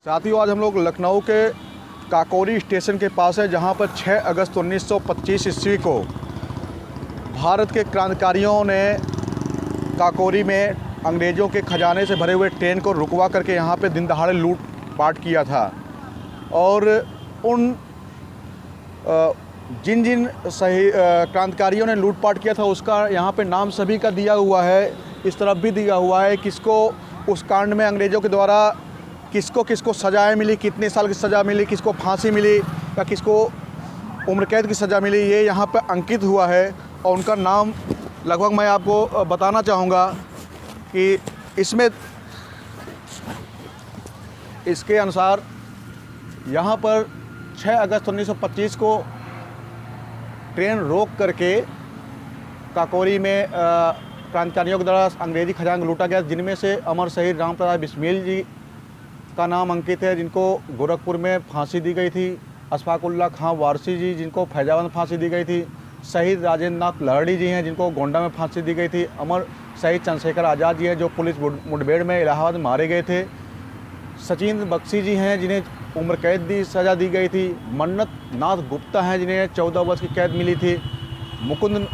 साथियों, आज हम लोग लखनऊ के काकोरी स्टेशन के पास है, जहां पर 6 अगस्त 1925 ईस्वी को भारत के क्रांतिकारियों ने काकोरी में अंग्रेज़ों के खजाने से भरे हुए ट्रेन को रुकवा करके यहां पे दिन दहाड़े लूटपाट किया था। और उन जिन जिन सही क्रांतिकारियों ने लूटपाट किया था उसका यहाँ पे नाम सभी का दिया हुआ है। इस तरफ भी दिया हुआ है किसको उस कांड में अंग्रेज़ों के द्वारा किसको किसको सज़ाएँ मिली, कितने साल की सज़ा मिली, किसको फांसी मिली या किसको उम्र कैद की सज़ा मिली, ये यहाँ पे अंकित हुआ है। और उनका नाम लगभग मैं आपको बताना चाहूँगा कि इसमें इसके अनुसार यहाँ पर 6 अगस्त 1925 को ट्रेन रोक करके काकोरी में क्रांतिकारियों के द्वारा अंग्रेज़ी खजाना लूटा गया, जिनमें से अमर शहीद राम प्रसाद बिस्मिल जी का नाम अंकित है, जिनको गोरखपुर में फांसी दी गई थी। अशफाकुल्ला खां वारसी जी, जिनको फैजाबाद में फांसी दी गई थी। शहीद राजेंद्र नाथ लहड़ी जी हैं, जिनको गोंडा में फांसी दी गई थी। अमर शहीद चंद्रशेखर आज़ाद जी हैं, जो पुलिस मुठभेड़ में इलाहाबाद में मारे गए थे। सचिंद्र बख्शी जी हैं, जिन्हें उम्र कैद की सज़ा दी गई थी। मन्नत नाथ गुप्ता हैं, जिन्हें 14 वर्ष की कैद मिली थी। मुकुंद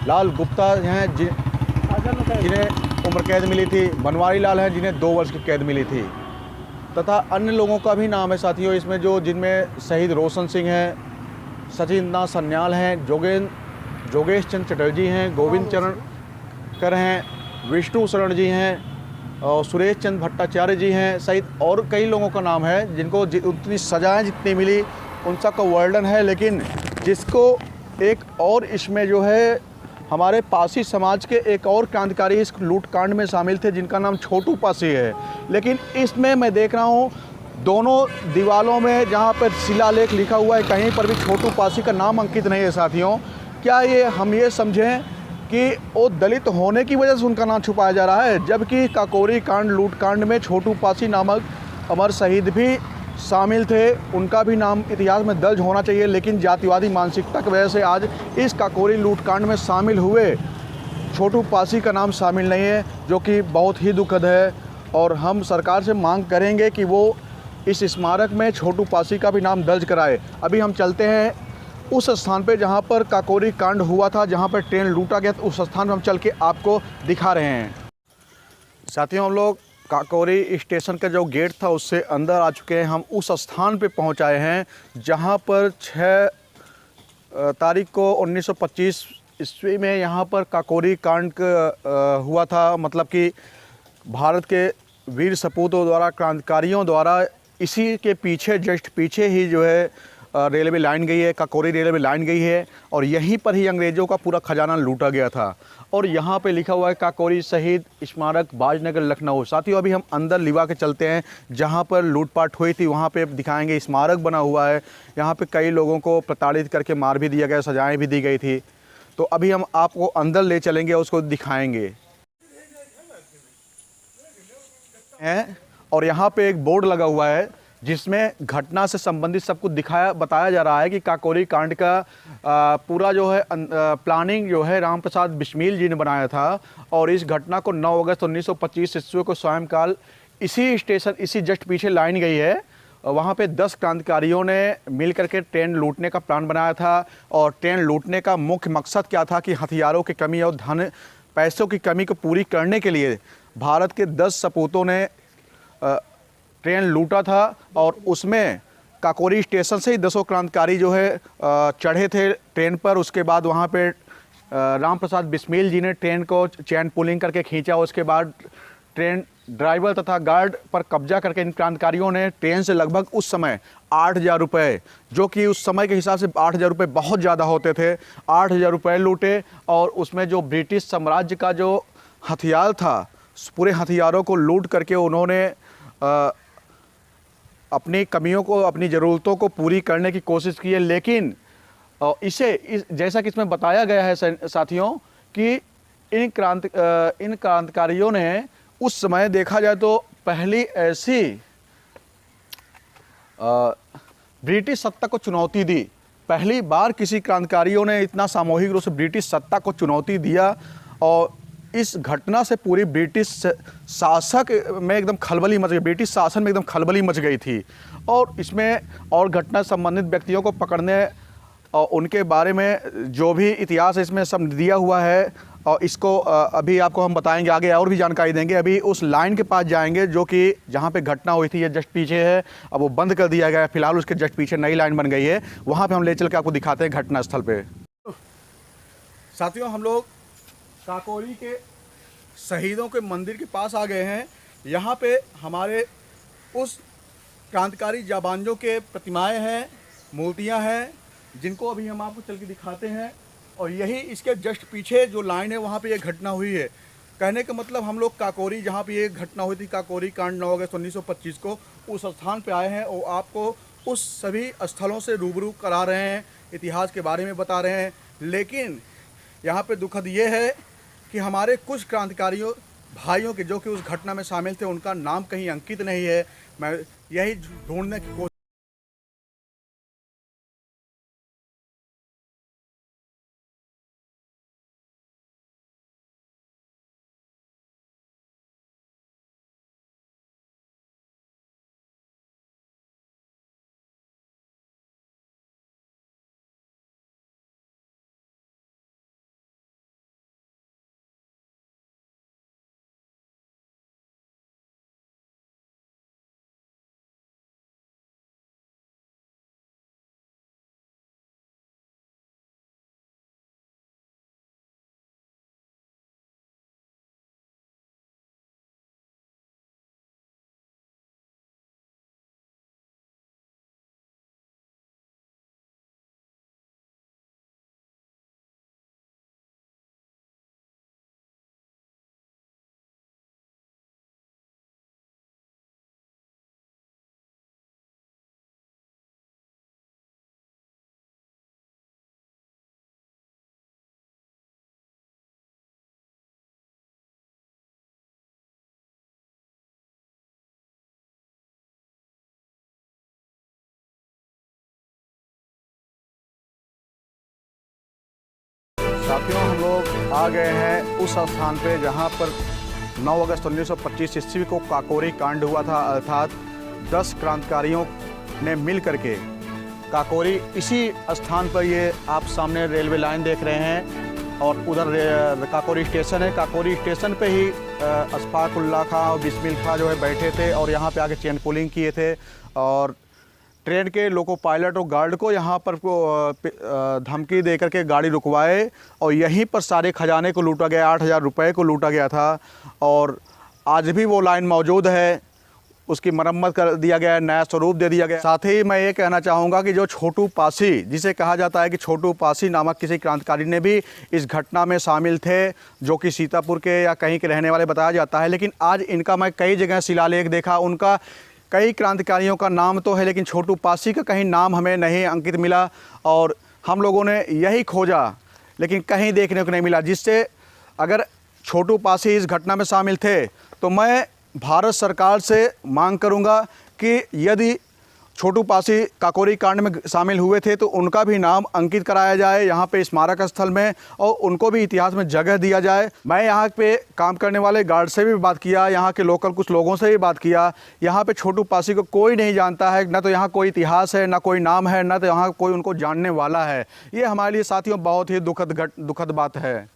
लाल गुप्ता हैं, जिन्हें उम्र कैद मिली थी। बनवारी लाल हैं, जिन्हें 2 वर्ष की कैद मिली थी। तथा अन्य लोगों का भी नाम है साथियों इसमें, जिनमें शहीद रोशन सिंह हैं, सचिंद्र नाथ सन्याल हैं, जोगेश चंद्र चटर्जी हैं, गोविंद चरण कर हैं, विष्णु शरण जी हैं और सुरेश चंद्र भट्टाचार्य जी हैं सहित और कई लोगों का नाम है, जिनको उतनी सज़ाएँ जितनी मिली उन सब का वर्णन है। लेकिन जिसको एक और इसमें हमारे पासी समाज के एक और क्रांतिकारी इस लूटकांड में शामिल थे, जिनका नाम छोटू पासी है। लेकिन इसमें मैं देख रहा हूँ दोनों दीवारों में जहाँ पर शिलालेख लिखा हुआ है, कहीं पर भी छोटू पासी का नाम अंकित नहीं है साथियों। क्या हम ये समझें कि वो दलित होने की वजह से उनका नाम छुपाया जा रहा है, जबकि काकोरी कांड लूटकांड में छोटू पासी नामक अमर शहीद भी शामिल थे, उनका भी नाम इतिहास में दर्ज होना चाहिए। लेकिन जातिवादी मानसिकता की वजह से आज इस काकोरी लूटकांड में शामिल हुए छोटू पासी का नाम शामिल नहीं है, जो कि बहुत ही दुखद है। और हम सरकार से मांग करेंगे कि वो इस स्मारक में छोटू पासी का भी नाम दर्ज कराए। अभी हम चलते हैं उस स्थान पे जहाँ पर काकोरी कांड हुआ था, जहाँ पर ट्रेन लूटा गया था, उस स्थान पर हम चल के आपको दिखा रहे हैं। साथियों, हम लोग काकोरी स्टेशन का जो गेट था उससे अंदर आ चुके हैं। हम उस स्थान पे पहुंच आए हैं जहां पर 6 तारीख को 1925 ईस्वी में यहाँ पर काकोरी कांड हुआ था। मतलब कि भारत के वीर सपूतों द्वारा, क्रांतिकारियों द्वारा इसी के पीछे जस्ट पीछे ही रेलवे लाइन गई है, काकोरी रेलवे लाइन गई है, और यहीं पर ही अंग्रेज़ों का पूरा खजाना लूटा गया था। और यहाँ पे लिखा हुआ है काकोरी शहीद स्मारक बाजनगर लखनऊ। साथियों, अभी हम अंदर लिवा के चलते हैं जहाँ पर लूटपाट हुई थी, वहाँ पे दिखाएंगे। स्मारक बना हुआ है, यहाँ पे कई लोगों को प्रताड़ित करके मार भी दिया गया, सजाएं भी दी गई थी। तो अभी हम आपको अंदर ले चलेंगे, उसको दिखाएंगे। और यहाँ पे एक बोर्ड लगा हुआ है जिसमें घटना से संबंधित सब कुछ बताया जा रहा है कि काकोरी कांड का पूरा प्लानिंग राम प्रसाद बिस्मिल जी ने बनाया था। और इस घटना को 9 अगस्त 1925 ईस्वी को सायंकाल इसी स्टेशन, इसी जस्ट पीछे लाइन गई है, वहाँ पे 10 क्रांतिकारियों ने मिल करके ट्रेन लूटने का प्लान बनाया था। और ट्रेन लूटने का मुख्य मकसद क्या था कि हथियारों की कमी और पैसों की कमी को पूरी करने के लिए भारत के 10 सपूतों ने ट्रेन लूटा था। और उसमें काकोरी स्टेशन से ही 10 क्रांतिकारी चढ़े थे ट्रेन पर। उसके बाद वहाँ पे राम प्रसाद बिस्मिल जी ने ट्रेन को चैन पुलिंग करके खींचा। उसके बाद ट्रेन ड्राइवर तथा गार्ड पर कब्जा करके इन क्रांतिकारियों ने ट्रेन से लगभग उस समय 8,000 रुपये, जो कि उस समय के हिसाब से 8,000 रुपये बहुत ज़्यादा होते थे, 8,000 रुपये लूटे। और उसमें जो ब्रिटिश साम्राज्य का जो हथियार था, पूरे हथियारों को लूट करके उन्होंने अपनी कमियों को, अपनी ज़रूरतों को पूरी करने की कोशिश की है। लेकिन जैसा कि इसमें बताया गया है साथियों कि इन क्रांतिकारियों ने उस समय देखा जाए तो पहली ऐसी ब्रिटिश सत्ता को चुनौती दी। पहली बार किसी क्रांतिकारियों ने इतना सामूहिक रूप से ब्रिटिश सत्ता को चुनौती दिया। और इस घटना से पूरी ब्रिटिश शासक में एकदम खलबली मच गई, ब्रिटिश शासन में एकदम खलबली मच गई थी। और इसमें और घटना संबंधित व्यक्तियों को पकड़ने और उनके बारे में जो भी इतिहास है इसमें सब दिया हुआ है। और इसको अभी आपको हम बताएंगे, आगे और भी जानकारी देंगे। अभी उस लाइन के पास जाएंगे जो कि जहाँ पे घटना हुई थी, ये जस्ट पीछे है। अब वो बंद कर दिया गया है, फिलहाल उसके जस्ट पीछे नई लाइन बन गई है। वहाँ पे हम ले चल के आपको दिखाते हैं घटना स्थल पे। साथियों, हम लोग काकोरी के शहीदों के मंदिर के पास आ गए हैं। यहाँ पे हमारे उस क्रांतिकारी जाबांजों के प्रतिमाएं हैं, मूर्तियाँ हैं, जिनको अभी हम आपको चल के दिखाते हैं। और यही इसके जस्ट पीछे जो लाइन है वहाँ पे ये घटना हुई है। कहने का मतलब हम लोग काकोरी, जहाँ पे ये घटना हुई थी, काकोरी कांड 9 अगस्त 1925 को, उस स्थान पे आए हैं और आपको उस सभी स्थलों से रूबरू करा रहे हैं, इतिहास के बारे में बता रहे हैं। लेकिन यहाँ पे दुखद ये है कि हमारे कुछ क्रांतिकारियों भाइयों के जो कि उस घटना में शामिल थे, उनका नाम कहीं अंकित नहीं है। मैं यही ढूंढने की कोशिश। साथियों, हम लोग आ गए हैं उस स्थान पे जहाँ पर 9 अगस्त 1925 ईस्वी को काकोरी कांड हुआ था। अर्थात 10 क्रांतिकारियों ने मिल करके काकोरी, इसी स्थान पर ये आप सामने रेलवे लाइन देख रहे हैं और उधर काकोरी स्टेशन है। काकोरी स्टेशन पे ही अशफाकुल्लाह खां और बिस्मिल खां जो है बैठे थे और यहाँ पे आके चेन पुलिंग किए थे। और ट्रेन के लोको पायलट और गार्ड को यहाँ पर धमकी दे करके गाड़ी रुकवाए और यहीं पर सारे खजाने को लूटा गया, 8,000 रुपये को लूटा गया था। और आज भी वो लाइन मौजूद है, उसकी मरम्मत कर दिया गया है, नया स्वरूप दे दिया गया। साथ ही मैं ये कहना चाहूँगा कि जो छोटू पासी, जिसे कहा जाता है कि छोटू पासी नामक किसी क्रांतिकारी ने भी इस घटना में शामिल थे, जो कि सीतापुर के या कहीं के रहने वाले बताया जाता है। लेकिन आज इनका मैं कई जगह शिलालेख देखा, उनका कई क्रांतिकारियों का नाम तो है लेकिन छोटू पासी का कहीं नाम हमें नहीं अंकित मिला। और हम लोगों ने यही खोजा लेकिन कहीं देखने को नहीं मिला। जिससे अगर छोटू पासी इस घटना में शामिल थे तो मैं भारत सरकार से मांग करूंगा कि यदि छोटू पासी काकोरी कांड में शामिल हुए थे तो उनका भी नाम अंकित कराया जाए यहाँ पे स्मारक स्थल में और उनको भी इतिहास में जगह दिया जाए। मैं यहाँ पे काम करने वाले गार्ड से भी बात किया, यहाँ के लोकल कुछ लोगों से भी बात किया। यहाँ पे छोटू पासी को कोई नहीं जानता है, ना तो यहाँ कोई इतिहास है, ना कोई नाम है, ना तो यहाँ कोई उनको जानने वाला है। ये हमारे लिए साथियों बहुत ही दुखद बात है।